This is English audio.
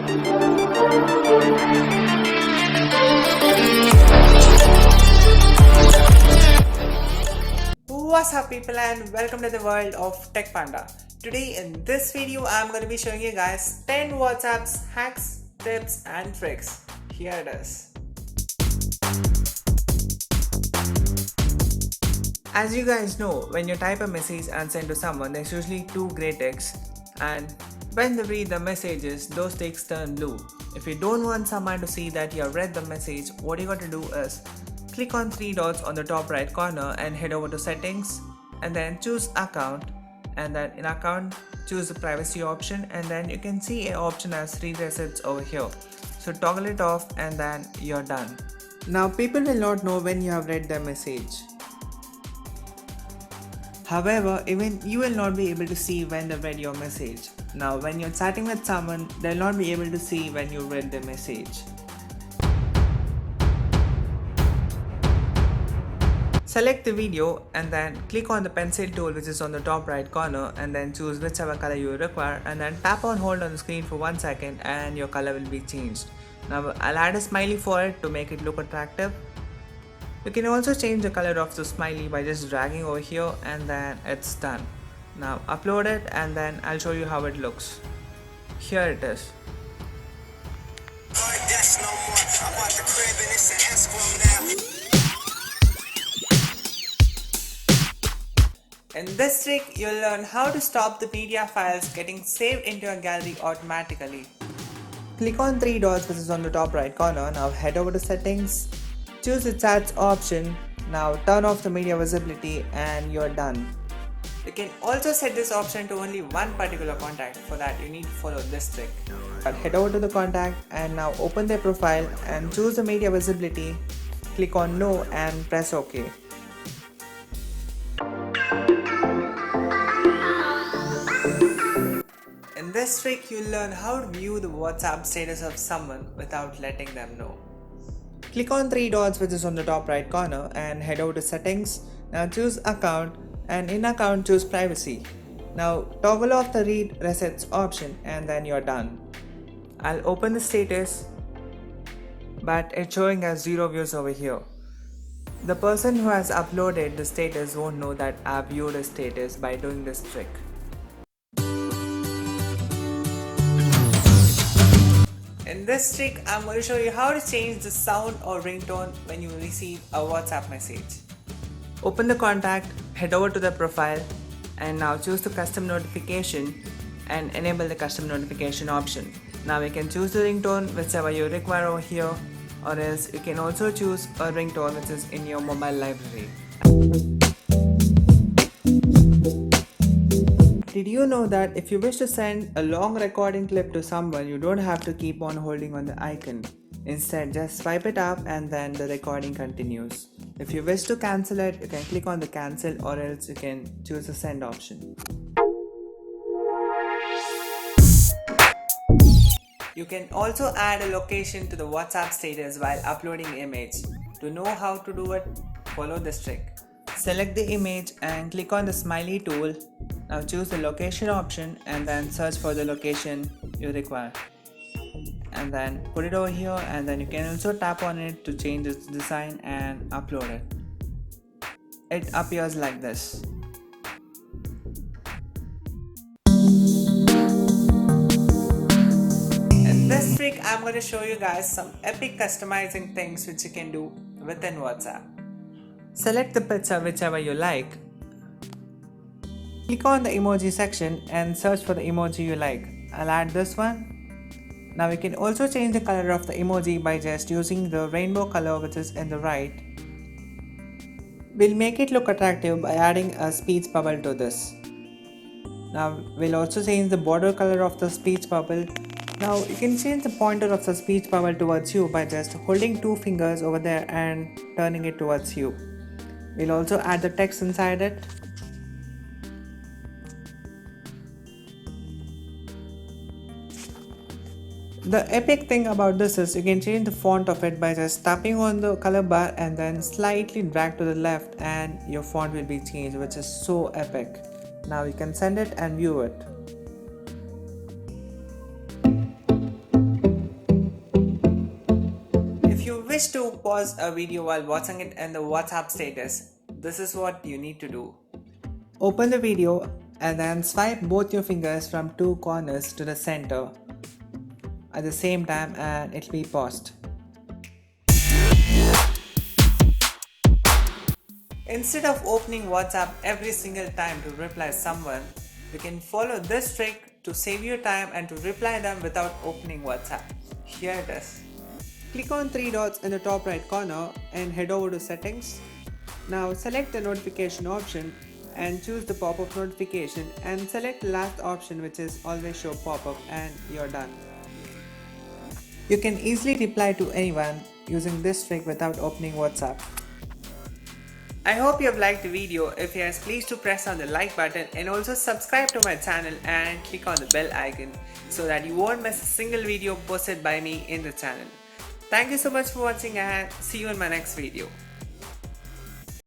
What's up people and welcome to the world of Tech Panda. Today in this video I'm going to be showing you guys 10 WhatsApp's hacks, tips and tricks. Here it is. As you guys know, when you type a message and send to someone, there's usually two gray ticks, and when they read the messages, those ticks turn blue. If you don't want someone to see that you have read the message, what you got to do is click on three dots on the top right corner and head over to settings and then choose account, and then in account choose the privacy option, and then you can see an option as read receipts over here. So toggle it off and then you're done. Now people will not know when you have read the message. However, even you will not be able to see when they read your message. Now when you're chatting with someone, they'll not be able to see when you read the message. Select the video and then click on the pencil tool which is on the top right corner, and then choose whichever color you require, and then tap on hold on the screen for 1 second and your color will be changed. Now I'll add a smiley for it to make it look attractive. You can also change the color of the smiley by just dragging over here, and then it's done. Now upload it and then I'll show you how it looks. Here it is. In this trick, you'll learn how to stop the PDF files getting saved into your gallery automatically. Click on three dots which is on the top right corner. Now head over to settings, choose the chats option. Now turn off the media visibility and you're done. You can also set this option to only one particular contact. For that you need to follow this trick. But head over to the contact and now open their profile and choose the media visibility. Click on no and press OK. In this trick, you'll learn how to view the WhatsApp status of someone without letting them know. Click on three dots which is on the top right corner and head over to settings. Now choose account, and in account choose privacy. Now toggle off the read receipts option and then you're done. I'll open the status, but it's showing as 0 views over here. The person who has uploaded the status won't know that I've viewed a status by doing this trick. In this trick, I'm going to show you how to change the sound or ringtone when you receive a WhatsApp message. Open the contact, head over to the profile, and now choose the custom notification and enable the custom notification option. Now you can choose the ringtone whichever you require over here, or else you can also choose a ringtone which is in your mobile library. Did you know that if you wish to send a long recording clip to someone, you don't have to keep on holding on the icon. Instead, just swipe it up and then the recording continues. If you wish to cancel it, you can click on the cancel, or else you can choose the send option. You can also add a location to the WhatsApp status while uploading the image. To know how to do it, follow this trick. Select the image and click on the smiley tool. Now choose the location option and then search for the location you require. And then put it over here, and then you can also tap on it to change its design and upload it. It appears like this. In this trick, I'm going to show you guys some epic customizing things which you can do within WhatsApp. Select the picture whichever you like. Click on the emoji section and search for the emoji you like. I'll add this one. Now you can also change the color of the emoji by just using the rainbow color which is in the right. We'll make it look attractive by adding a speech bubble to this. Now we'll also change the border color of the speech bubble. Now you can change the pointer of the speech bubble towards you by just holding two fingers over there and turning it towards you. We'll also add the text inside it. The epic thing about this is you can change the font of it by just tapping on the color bar and then slightly drag to the left and your font will be changed, which is so epic. Now you can send it and view it. wish to pause a video while watching it in the WhatsApp status, this is what you need to do. Open the video and then swipe both your fingers from two corners to the center at the same time and it will be paused. Instead of opening WhatsApp every single time to reply someone, you can follow this trick to save your time and to reply them without opening WhatsApp. Here it is. Click on three dots in the top right corner and head over to settings. Now select the notification option and choose the pop-up notification and select the last option, which is always show pop-up, and you're done. You can easily reply to anyone using this trick without opening WhatsApp. I hope you have liked the video. If yes, please do press on the like button and also subscribe to my channel and click on the bell icon so that you won't miss a single video posted by me in the channel. Thank you so much for watching and see you in my next video.